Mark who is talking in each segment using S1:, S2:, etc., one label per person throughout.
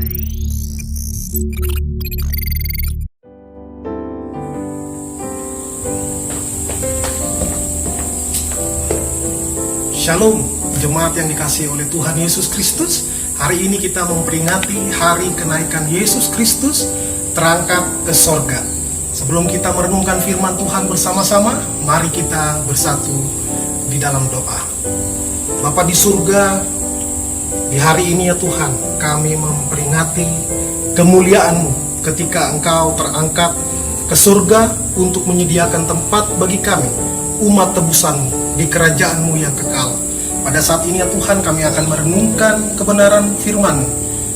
S1: Shalom, jemaat yang dikasihi oleh Tuhan Yesus Kristus. Hari ini kita memperingati hari kenaikan Yesus Kristus terangkat ke sorga. Sebelum kita merenungkan firman Tuhan bersama-sama, mari kita bersatu di dalam doa. Bapa di surga, di hari ini ya Tuhan, kami memperingati kemuliaan-Mu ketika Engkau terangkat ke surga untuk menyediakan tempat bagi kami, umat tebusan-Mu, di kerajaan-Mu yang kekal. Pada saat ini ya Tuhan, kami akan merenungkan kebenaran firman.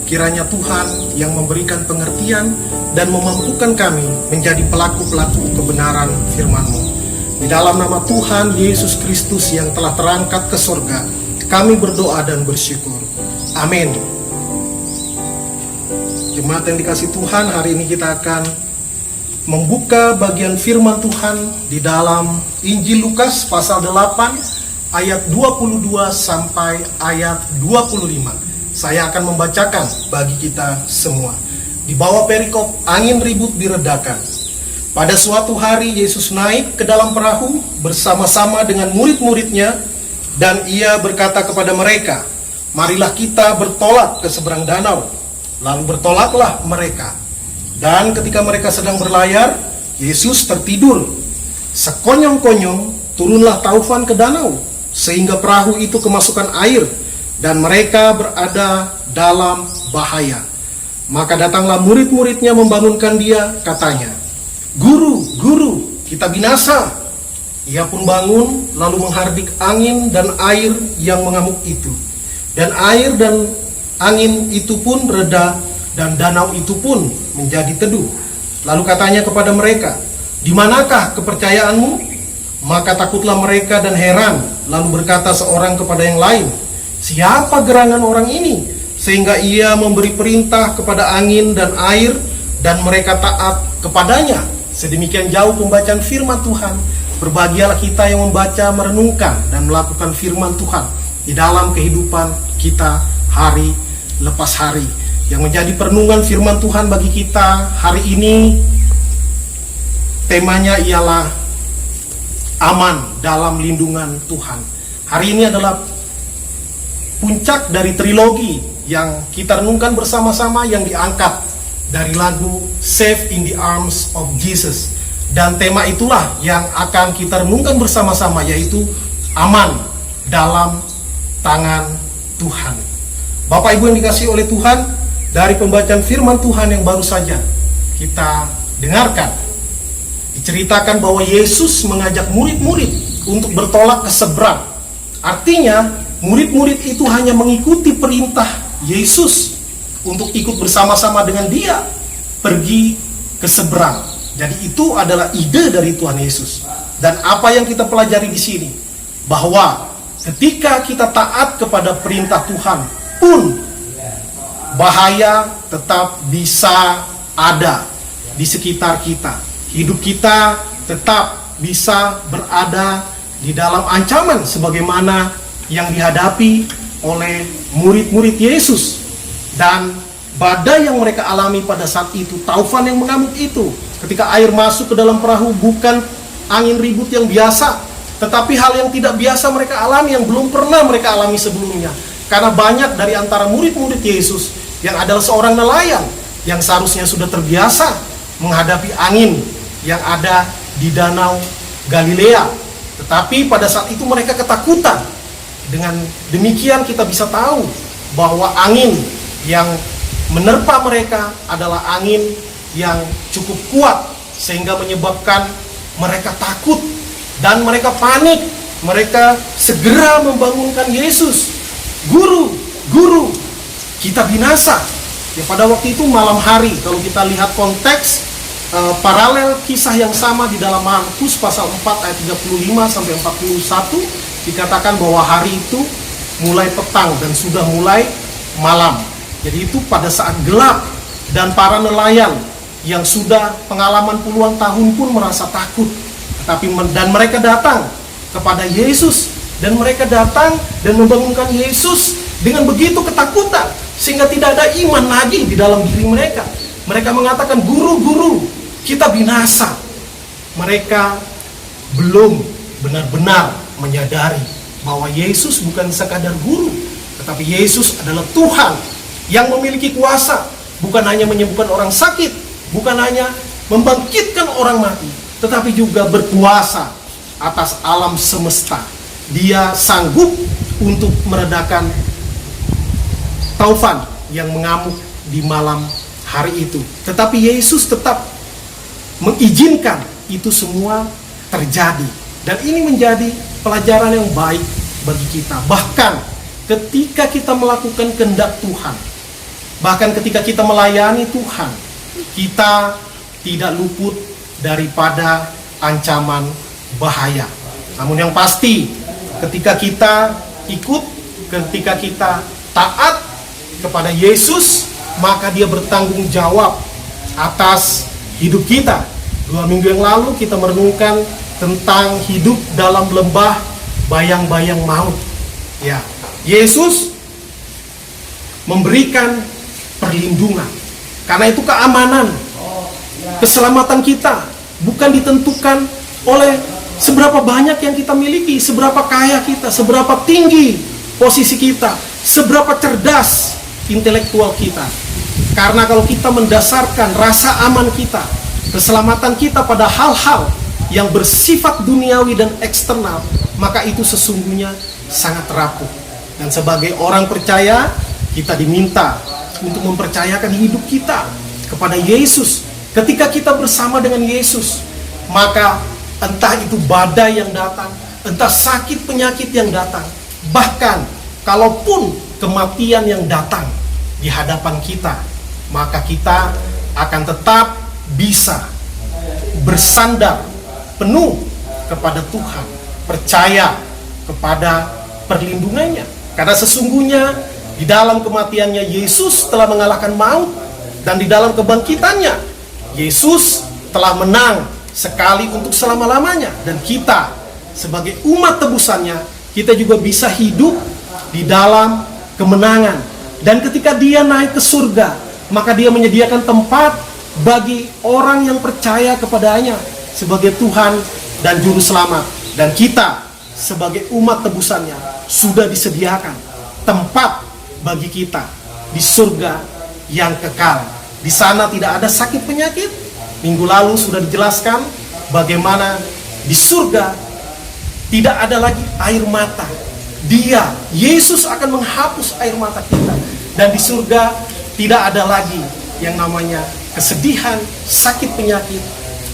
S1: Kiranya Tuhan yang memberikan pengertian dan memampukan kami menjadi pelaku-pelaku kebenaran firman-Mu. Di dalam nama Tuhan Yesus Kristus yang telah terangkat ke surga, kami berdoa dan bersyukur. Amin. Jemaat yang dikasihi Tuhan, hari ini kita akan membuka bagian firman Tuhan di dalam Injil Lukas pasal 8 ayat 22 sampai ayat 25. Saya akan membacakan bagi kita semua. Di bawah perikop, angin ribut diredakan. Pada suatu hari Yesus naik ke dalam perahu bersama-sama dengan murid-muridnya, dan ia berkata kepada mereka, "Marilah kita bertolak ke seberang danau." Lalu bertolaklah mereka. Dan ketika mereka sedang berlayar, Yesus tertidur. Sekonyong-konyong turunlah taufan ke danau, sehingga perahu itu kemasukan air, dan mereka berada dalam bahaya. Maka datanglah murid-muridnya membangunkan dia, katanya, "Guru, Guru, kita binasa." Ia pun bangun, lalu menghardik angin dan air yang mengamuk itu. Dan air dan angin itu pun reda, dan danau itu pun menjadi teduh. Lalu katanya kepada mereka, "Di manakah kepercayaanmu?" Maka takutlah mereka dan heran. Lalu berkata seorang kepada yang lain, "Siapa gerangan orang ini, sehingga ia memberi perintah kepada angin dan air, dan mereka taat kepadanya?" Sedemikian jauh pembacaan firman Tuhan. Berbahagialah kita yang membaca, merenungkan, dan melakukan firman Tuhan di dalam kehidupan kita hari lepas hari. Yang menjadi perenungan firman Tuhan bagi kita hari ini, temanya ialah aman dalam lindungan Tuhan. Hari ini adalah puncak dari trilogi yang kita renungkan bersama-sama, yang diangkat dari lagu Safe in the Arms of Jesus. Dan tema itulah yang akan kita renungkan bersama-sama, yaitu aman dalam tangan Tuhan. Bapak Ibu yang dikasihi oleh Tuhan, dari pembacaan firman Tuhan yang baru saja kita dengarkan, diceritakan bahwa Yesus mengajak murid-murid untuk bertolak ke seberang. Artinya, murid-murid itu hanya mengikuti perintah Yesus untuk ikut bersama-sama dengan dia pergi ke seberang. Jadi itu adalah ide dari Tuhan Yesus. Dan apa yang kita pelajari di sini, bahwa ketika kita taat kepada perintah Tuhan pun, bahaya tetap bisa ada di sekitar kita. Hidup kita tetap bisa berada di dalam ancaman sebagaimana yang dihadapi oleh murid-murid Yesus. Dan badai yang mereka alami pada saat itu, taufan yang mengamuk itu, ketika air masuk ke dalam perahu, bukan angin ribut yang biasa, tetapi hal yang tidak biasa mereka alami, yang belum pernah mereka alami sebelumnya. Karena banyak dari antara murid-murid Yesus yang adalah seorang nelayan yang seharusnya sudah terbiasa menghadapi angin yang ada di Danau Galilea. Tetapi pada saat itu mereka ketakutan. Dengan demikian kita bisa tahu bahwa angin yang menerpa mereka adalah angin yang cukup kuat, sehingga menyebabkan mereka takut dan mereka panik. Mereka segera membangunkan Yesus, "Guru, Guru, kita binasa." Ya, pada waktu itu malam hari. Kalau kita lihat konteks paralel kisah yang sama di dalam Markus pasal 4 ayat 35 sampai 41, dikatakan bahwa hari itu mulai petang dan sudah mulai malam. Jadi itu pada saat gelap, dan para nelayan yang sudah pengalaman puluhan tahun pun merasa takut. Dan mereka datang kepada Yesus, dan mereka datang dan membangunkan Yesus dengan begitu ketakutan, sehingga tidak ada iman lagi di dalam diri mereka. Mereka mengatakan, guru-guru, kita binasa. Mereka belum benar-benar menyadari bahwa Yesus bukan sekadar guru, tetapi Yesus adalah Tuhan yang memiliki kuasa, bukan hanya menyembuhkan orang sakit, bukan hanya membangkitkan orang mati, tetapi juga berkuasa atas alam semesta. Dia sanggup untuk meredakan taufan yang mengamuk di malam hari itu. Tetapi Yesus tetap mengizinkan itu semua terjadi. Dan ini menjadi pelajaran yang baik bagi kita. Bahkan ketika kita melakukan kehendak Tuhan, bahkan ketika kita melayani Tuhan, kita tidak luput daripada ancaman bahaya. Namun yang pasti, ketika kita ikut, ketika kita taat kepada Yesus, maka Dia bertanggung jawab atas hidup kita. 2 minggu yang lalu kita merenungkan tentang hidup dalam lembah bayang-bayang maut. Ya, Yesus memberikan perlindungan. Karena itu keamanan, keselamatan kita bukan ditentukan oleh seberapa banyak yang kita miliki, seberapa kaya kita, seberapa tinggi posisi kita, seberapa cerdas intelektual kita. Karena kalau kita mendasarkan rasa aman kita, keselamatan kita pada hal-hal yang bersifat duniawi dan eksternal, maka itu sesungguhnya sangat rapuh. Dan sebagai orang percaya, kita diminta untuk mempercayakan hidup kita kepada Yesus. Ketika kita bersama dengan Yesus, maka entah itu badai yang datang, entah sakit penyakit yang datang, bahkan kalaupun kematian yang datang di hadapan kita, maka kita akan tetap bisa bersandar penuh kepada Tuhan, percaya kepada perlindungannya. Karena sesungguhnya di dalam kematiannya Yesus telah mengalahkan maut, dan di dalam kebangkitannya Yesus telah menang sekali untuk selama-lamanya. Dan kita sebagai umat tebusannya, kita juga bisa hidup di dalam kemenangan. Dan ketika Dia naik ke surga, maka Dia menyediakan tempat bagi orang yang percaya kepadanya sebagai Tuhan dan Juru Selamat. Dan kita sebagai umat tebusannya sudah disediakan tempat bagi kita di surga yang kekal. Di sana tidak ada sakit penyakit. Minggu lalu sudah dijelaskan bagaimana di surga tidak ada lagi air mata. Dia, Yesus akan menghapus air mata kita. Dan di surga tidak ada lagi yang namanya kesedihan, sakit penyakit,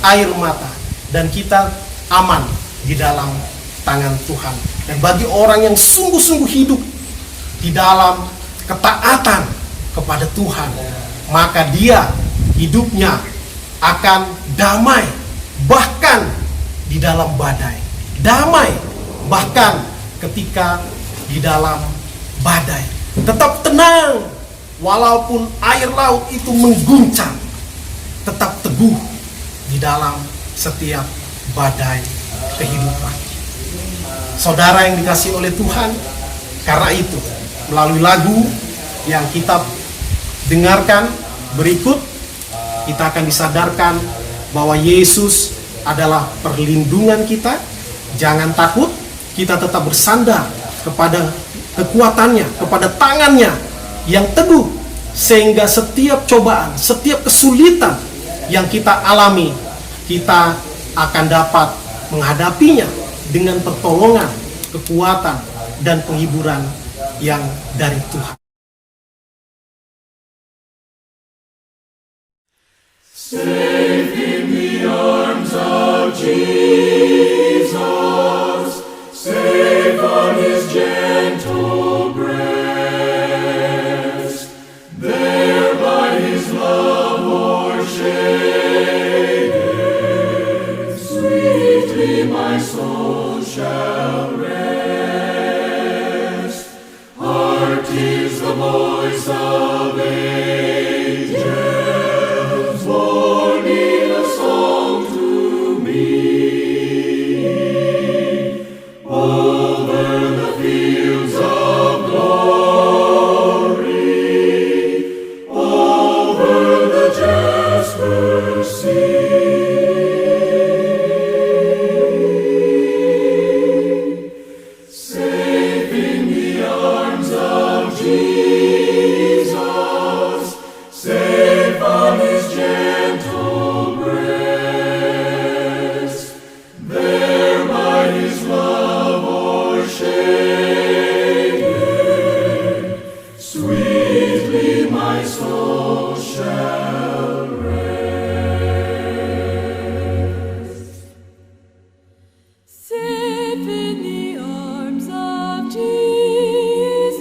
S1: air mata. Dan kita aman di dalam tangan Tuhan. Dan bagi orang yang sungguh-sungguh hidup di dalam ketaatan kepada Tuhan, maka dia hidupnya akan damai, bahkan di dalam badai. Damai bahkan ketika di dalam badai. Tetap tenang walaupun air laut itu mengguncang. Tetap teguh di dalam setiap badai kehidupan. Saudara yang dikasihi oleh Tuhan, karena itu melalui lagu yang kita dengarkan berikut, kita akan disadarkan bahwa Yesus adalah perlindungan kita. Jangan takut, kita tetap bersandar kepada kekuatannya, kepada tangannya yang teguh, sehingga setiap cobaan, setiap kesulitan yang kita alami, kita akan dapat menghadapinya dengan pertolongan, kekuatan, dan penghiburan yang dari Tuhan.
S2: Safe in the arms of Jesus, safe on His gentle breast, there by His love o'ershaded, sweetly my soul shall rest. Heart is the voice of angels, born in a song to me. soul shall rest.
S3: Safe in the arms of Jesus,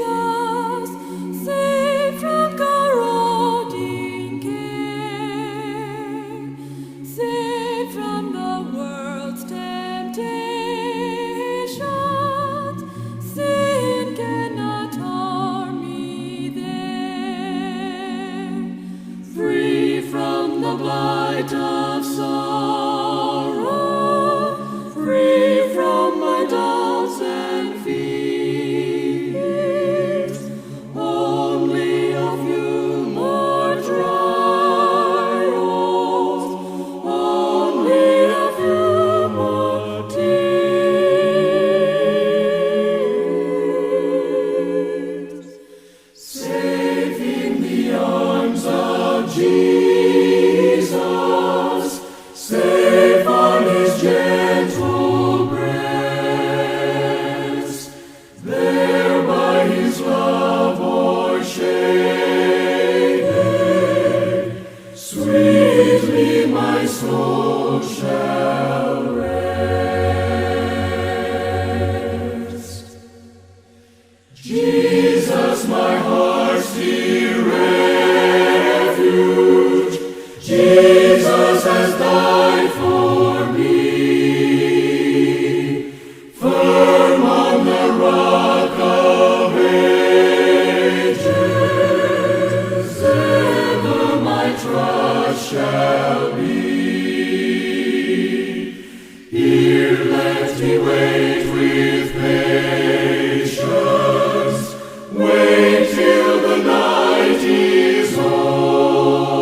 S3: safe from corroding care, safe from the world's temptations. Sin cannot harm me there. Free from the blight of sorrow, free from my doubts and fears. Only a few more trials, only a few more tears. Safe in the arms of Jesus, safe on his gentle breast, there by his love o'ershaded, sweetly my soul shall rest. Jesus, my heart's dear refuge, Jesus has died for me. Firm on the rock of ages, ever my trust shall be. Here let me wait with patience, wait till the night is o'er,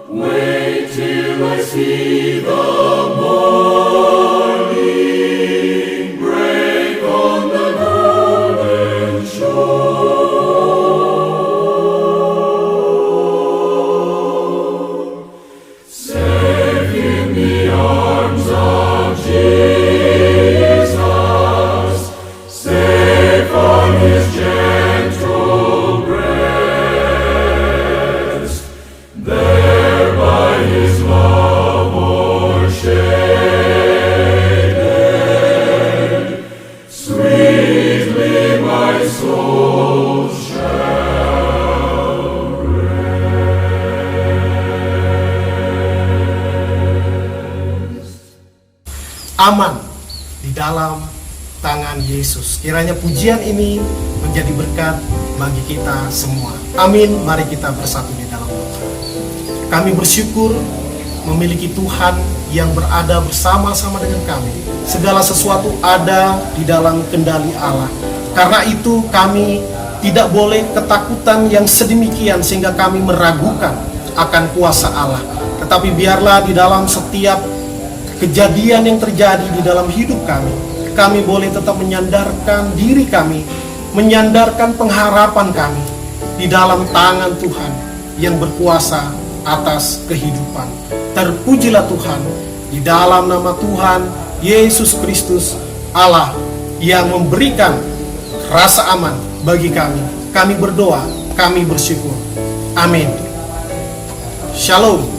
S3: wait till I see the morning break on the golden shore. Safe in the arms of Jesus, safe on his gentle breast, there by his love o'ershaded, sweetly my soul shall rest.
S1: Aman di dalam tangan Yesus. Kiranya pujian ini menjadi berkat bagi kita semua. Amin. Mari kita bersatu di dalam doa. Kami bersyukur memiliki Tuhan yang berada bersama-sama dengan kami. Segala sesuatu ada di dalam kendali Allah. Karena itu kami tidak boleh ketakutan yang sedemikian sehingga kami meragukan akan kuasa Allah. Tetapi biarlah di dalam setiap kejadian yang terjadi di dalam hidup kami boleh tetap menyandarkan diri kami, menyandarkan pengharapan kami di dalam tangan Tuhan yang berkuasa atas kehidupan. Terpujilah Tuhan di dalam nama Tuhan Yesus Kristus, Allah yang memberikan rasa aman bagi kami. Kami berdoa, kami bersyukur. Amin. Shalom.